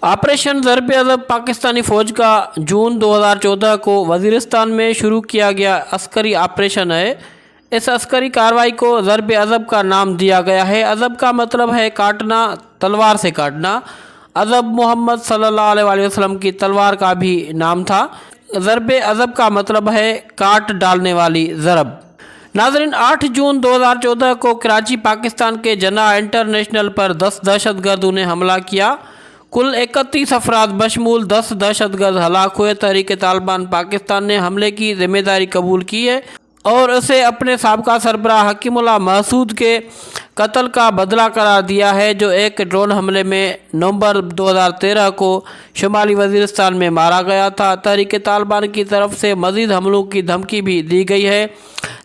Operation ज़र्ब-ए-अज़ब Pakistani फ़ौज का जून 2014 को वज़ीरिस्तान में शुरू किया गया अस्करी ऑपरेशन है। इस अस्करी कार्रवाई को ज़र्ब-ए-अज़ब का नाम दिया गया है। अज़ब का मतलब है काटना, तलवार से काटना। अज़ब मोहम्मद सल्लल्लाहु अलैहि वसल्लम की तलवार का भी नाम था। ज़र्ब-ए-अज़ब का मतलब है काट डालने वाली ज़रब। नाज़रीन, 8 जून 2014 को कराची पाकिस्तान के जनाह इंटरनेशनल पर 10 दहशतगर्दों ने हमला किया। कुल 31 अफराद बशमूल 10 दहशतगर्द हलाक हुए। तहरीक तालिबान पाकिस्तान ने हमले की जिम्मेदारी कबूल की है और उसे अपने साबका सरबराह हकीमुल्लाह महसूद के कत्ल का बदला करार दिया है, जो एक ड्रोन हमले में नवंबर 2013 को शुमाली वज़ीरिस्तान में मारा गया था। तहरीक तालिबान की तरफ से मज़ीद हमलों की धमकी भी दी गई है।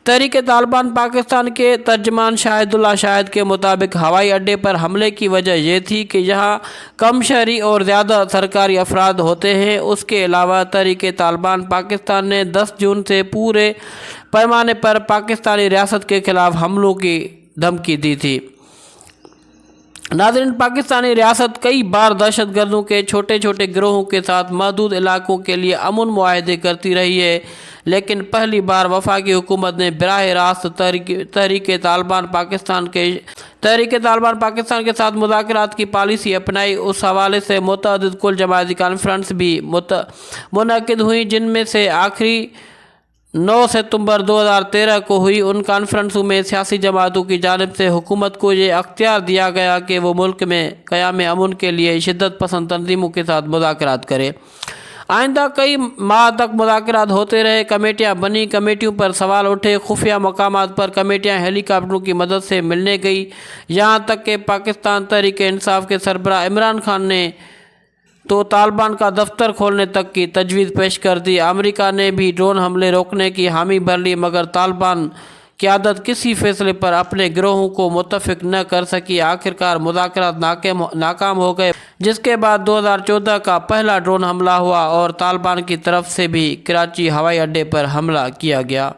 तहरीक तालिबान पाकिस्तान के तर्जमान शाहिदुल्लाह शाहिद के मुताबिक हवाई अड्डे पर हमले की वजह यह थी कि यहाँ कम शहरी और ज़्यादा सरकारी अफराद होते हैं। उसके अलावा तहरीक तालिबान पाकिस्तान ने 10 जून से पूरे पैमाने पर पाकिस्तानी रियासत के ख़िलाफ़ हमलों की धमकी दी थी। नाज़रीन, पाकिस्तानी रियासत कई बार दहशतगर्दों के छोटे छोटे गिरोहों के साथ महदूद इलाकों के लिए अमन मुआहदे करती रही है, लेकिन पहली बार वफाकी हुकूमत ने बराह रास्त तहरीक तालिबान पाकिस्तान के साथ मुज़ाकरात की पॉलिसी अपनाई। उस हवाले से मुतअद्दिद कुल जमाती कॉन्फ्रेंस भी मुनक़िद हुई, जिनमें से आखिरी 9 सितंबर 2013 को हुई। उन कॉन्फ्रेंसों में सियासी जमातों की जानिब से हुकूमत को ये अख्तियार दिया गया कि वो मुल्क में क़याम अमन के लिए शिद्दत पसंद तंजीमों के साथ मुज़ाकरात करे। आइंदा कई माह तक मुज़ाकरात होते रहे। कमेटियाँ बनी, कमेटियों पर सवाल उठे। खुफिया मकामात पर कमेटियाँ हेलीकॉप्टरों की मदद से मिलने गई, यहाँ तक कि पाकिस्तान तहरीक इंसाफ के सरबराह इमरान खान ने तो तालिबान का दफ्तर खोलने तक की तजवीज़ पेश कर दी। अमेरिका ने भी ड्रोन हमले रोकने की हामी भर ली, मगर तालिबान क़यादत किसी फ़ैसले पर अपने गिरोहों को मुत्तफ़िक न कर सकी। आखिरकार मुज़ाकरात नाकाम हो गए, जिसके बाद 2014 का पहला ड्रोन हमला हुआ और तालिबान की तरफ से भी कराची हवाई अड्डे पर हमला किया गया।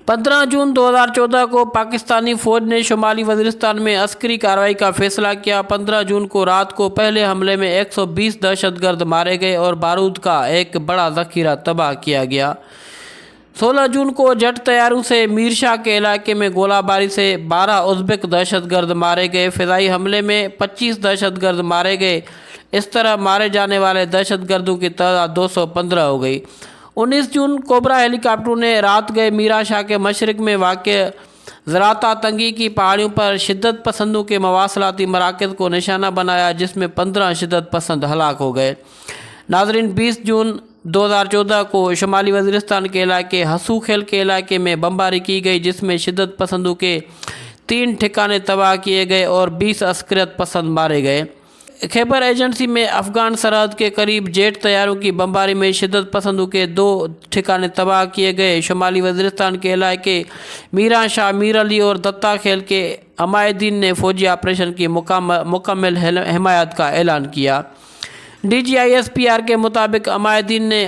15 जून 2014 को पाकिस्तानी फ़ौज ने शुमाली वज़ीरिस्तान में अस्करी कार्रवाई का फ़ैसला किया। 15 जून को रात को पहले हमले में 120 दहशतगर्द मारे गए और बारूद का एक बड़ा ज़ख़ीरा तबाह किया गया। 16 जून को जेट तैयारों से मीरशाह के इलाके में गोलाबारी से 12 उज़्बेक दहशतगर्द मारे गए। फ़िज़ाई हमले में 25 दहशतगर्द मारे गए। इस तरह मारे जाने वाले दहशतगर्दों की तादाद 215 हो गई। 19 जून कोबरा हेलीकॉप्टरों ने रात गए मीराशाह के मशरक़ में वाक़ ज़राता तंगी की पहाड़ियों पर शिद्दत पसंदों के मवासलाती मराकज़ को निशाना बनाया, जिसमें 15 शिद्दत पसंद हलाक हो गए। नाज़रीन, 20 जून 2014 को शुमाली वज़ीरिस्तान के इलाके हसू खेल के इलाके में बमबारी की गई, जिसमें शिद्दत पसंदों के 3 ठिकाने तबाह किए गए और 20 अस्करियत पसंद मारे गए। खैबर एजेंसी में अफ़गान सरहद के करीब जेट तैयारों की बमबारी में शिद्दत पसंदों के 2 ठिकाने तबाह किए गए। शुमाली वज़ीरिस्तान के इलाके मीरा शाह, मीर अली और दत्ता खेल के अमायदीन ने फ़ौजी ऑपरेशन की मुकम्मल हिमायत का ऐलान किया। DGISPR के मुताबिक अमायदीन ने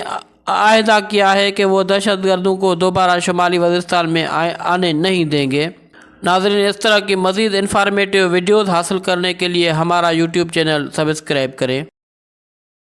आहिदा किया है कि वो दहशतगर्दों को दोबारा शुमाली वज़ीरिस्तान में आने नहीं देंगे। नाज़रीन, इस तरह की मज़ीद इंफॉर्मेटिव वीडियोज़ हासिल करने के लिए हमारा YouTube चैनल सब्सक्राइब करें।